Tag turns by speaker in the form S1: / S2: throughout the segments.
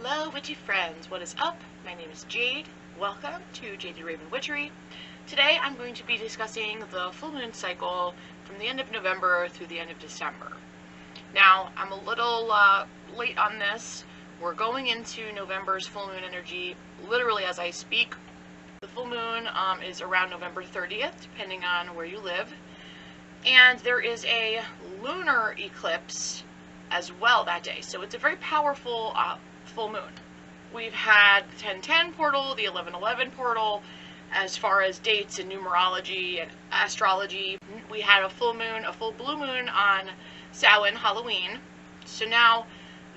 S1: Hello witchy friends, what is up? My name is Jade. Welcome to Jade Raven Witchery. Today I'm going to be discussing the full moon cycle from the end of November through the end of December. Now, I'm a little late on this. We're going into November's full moon energy literally as I speak. The full moon is around November 30th, depending on where you live. And there is a lunar eclipse as well that day. So it's a very powerful full moon. We've had the 1010 portal, the 1111 portal. As far as dates and numerology and astrology, we had a full moon, a full blue moon on Samhain, Halloween. So now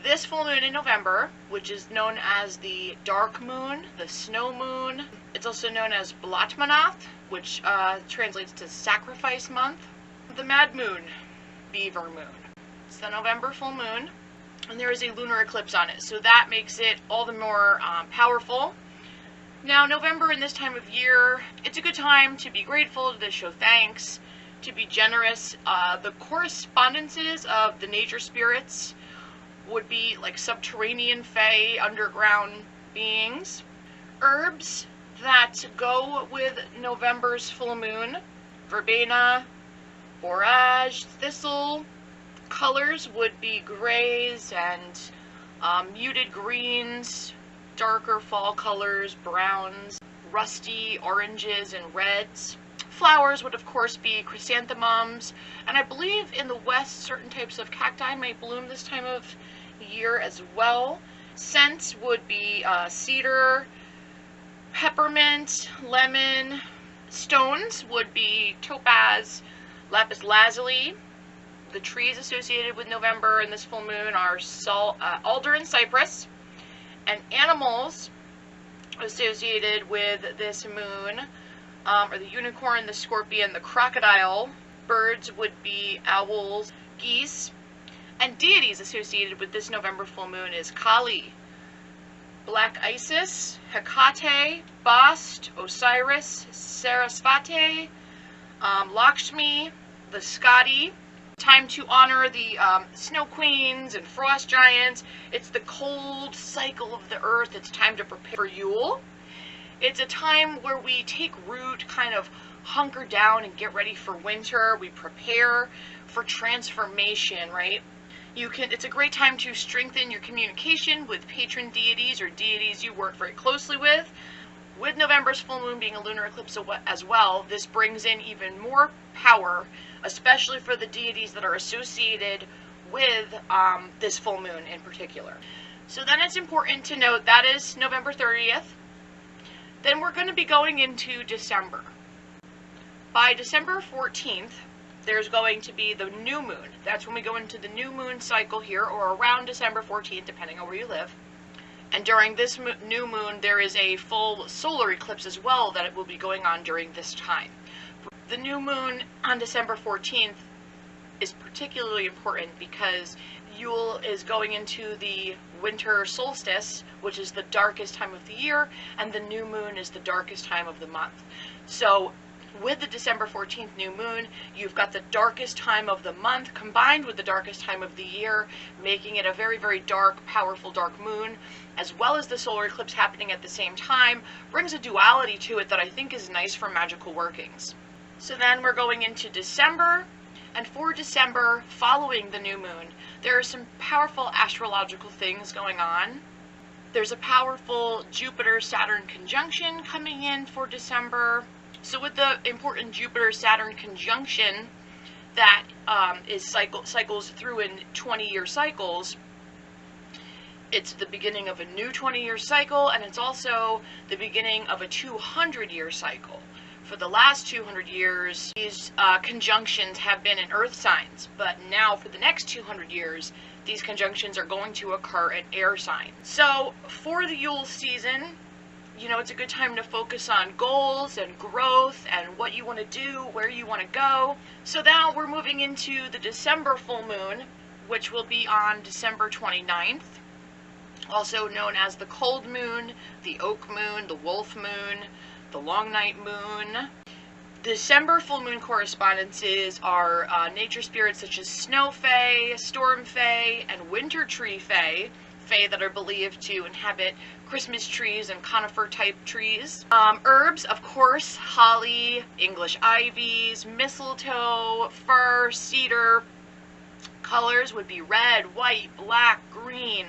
S1: this full moon in November, which is known as the dark moon, the snow moon, it's also known as Blatmanath, which translates to sacrifice month, the mad moon, beaver moon. It's the November full moon, and there is a lunar eclipse on it, so that makes it all the more powerful. Now, November in this time of year, it's a good time to be grateful, to show thanks, to be generous. The correspondences of the nature spirits would be like subterranean fae, underground beings. Herbs that go with November's full moon: verbena, borage, thistle. Colors would be grays and muted greens, darker fall colors, browns, rusty oranges and reds. Flowers would of course be chrysanthemums, and I believe in the West certain types of cacti might bloom this time of year as well. Scents would be cedar, peppermint, lemon. Stones would be topaz, lapis lazuli. The trees associated with November and this full moon are alder and cypress. And animals associated with this moon are the unicorn, the scorpion, the crocodile. Birds would be owls, geese. And deities associated with this November full moon is Kali, Black Isis, Hecate, Bast, Osiris, Sarasvati, Lakshmi, the Skadi. Time to honor the snow queens and frost giants. It's the cold cycle of the earth. It's time to prepare for Yule. It's a time where we take root, kind of hunker down and get ready for winter. We prepare for transformation, right? It's a great time to strengthen your communication with patron deities or deities you work very closely with. With November's full moon being a lunar eclipse as well, this brings in even more power, especially for the deities that are associated with this full moon in particular. So then it's important to note that is November 30th. Then we're going to be going into December. By December 14th, there's going to be the new moon. That's when we go into the new moon cycle here, or around December 14th, depending on where you live. And during this new moon, there is a full solar eclipse as well that it will be going on during this time. The new moon on December 14th is particularly important because Yule is going into the winter solstice, which is the darkest time of the year, and the new moon is the darkest time of the month. So with the December 14th new moon, you've got the darkest time of the month combined with the darkest time of the year, making it a very, very dark, powerful dark moon, as well as the solar eclipse happening at the same time, brings a duality to it that I think is nice for magical workings. So then we're going into December, and for December, following the new moon, there are some powerful astrological things going on. There's a powerful Jupiter-Saturn conjunction coming in for December. So with the important Jupiter-Saturn conjunction that cycles through in 20-year cycles, it's the beginning of a new 20-year cycle, and it's also the beginning of a 200-year cycle. For the last 200 years, these conjunctions have been in earth signs, but now for the next 200 years, these conjunctions are going to occur in air signs. So for the Yule season, it's a good time to focus on goals and growth and what you want to do, where you want to go. So now we're moving into the December full moon, which will be on December 29th, also known as the cold moon, the oak moon, the wolf moon, the long night moon. December full moon correspondences are nature spirits such as snow fae, storm fae, and winter tree fae. fae that are believed to inhabit Christmas trees and conifer type trees. Herbs, of course, holly, English ivies, mistletoe, fir, cedar. Colors would be red, white, black, green.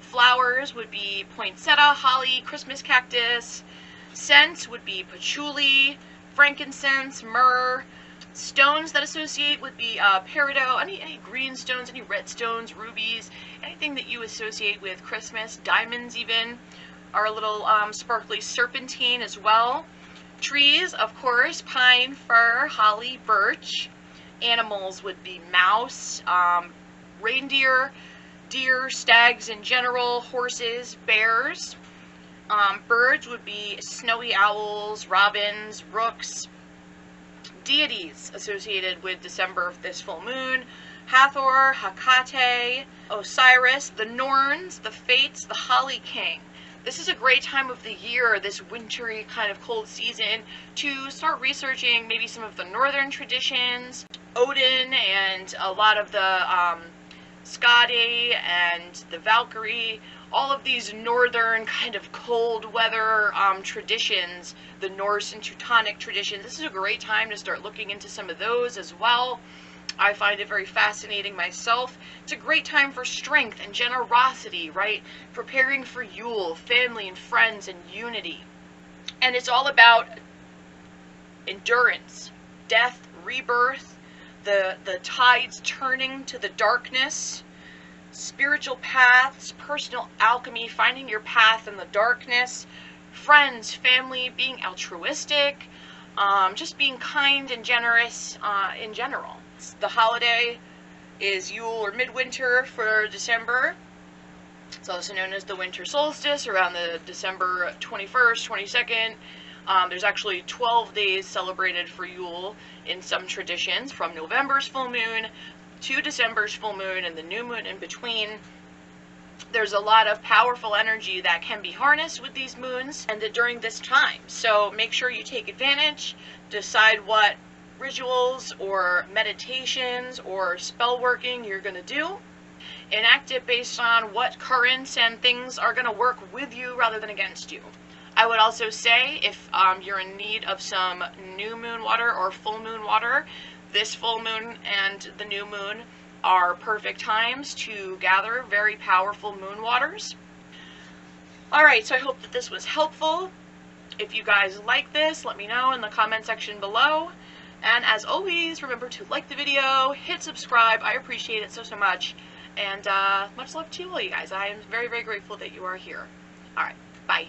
S1: Flowers would be poinsettia, holly, Christmas cactus. Scents would be patchouli, frankincense, myrrh. Stones that associate would be peridot, any green stones, any red stones, rubies, anything that you associate with Christmas. Diamonds even are a little sparkly serpentine as well. Trees, of course, pine, fir, holly, birch. Animals would be mouse, reindeer, deer, stags in general, horses, bears. Birds would be snowy owls, robins, rooks. Deities associated with December of this full moon: Hathor, Hecate, Osiris, the Norns, the Fates, the Holly King. This is a great time of the year, this wintry kind of cold season, to start researching maybe some of the northern traditions, Odin and a lot of the Skadi and the Valkyrie, all of these northern kind of cold weather traditions, the Norse and Teutonic traditions. This is a great time to start looking into some of those as well. I find it very fascinating myself. It's a great time for strength and generosity, right? Preparing for Yule, family and friends and unity. And it's all about endurance, death, rebirth, the tides turning to the darkness, spiritual paths, personal alchemy, finding your path in the darkness, friends, family, being altruistic, just being kind and generous in general. The holiday is Yule or midwinter for December. It's also known as the winter solstice, around the December 21st, 22nd. There's actually 12 days celebrated for Yule in some traditions, from November's full moon to December's full moon and the new moon in between. There's a lot of powerful energy that can be harnessed with these moons and during this time. So make sure you take advantage, decide what rituals or meditations or spell working you're going to do. Enact it based on what currents and things are going to work with you rather than against you. I would also say, if you're in need of some new moon water or full moon water, this full moon and the new moon are perfect times to gather very powerful moon waters. Alright, so I hope that this was helpful. If you guys like this, let me know in the comment section below. And as always, remember to like the video, hit subscribe. I appreciate it so much. And much love to all you guys. I am very, very grateful that you are here. Alright, bye.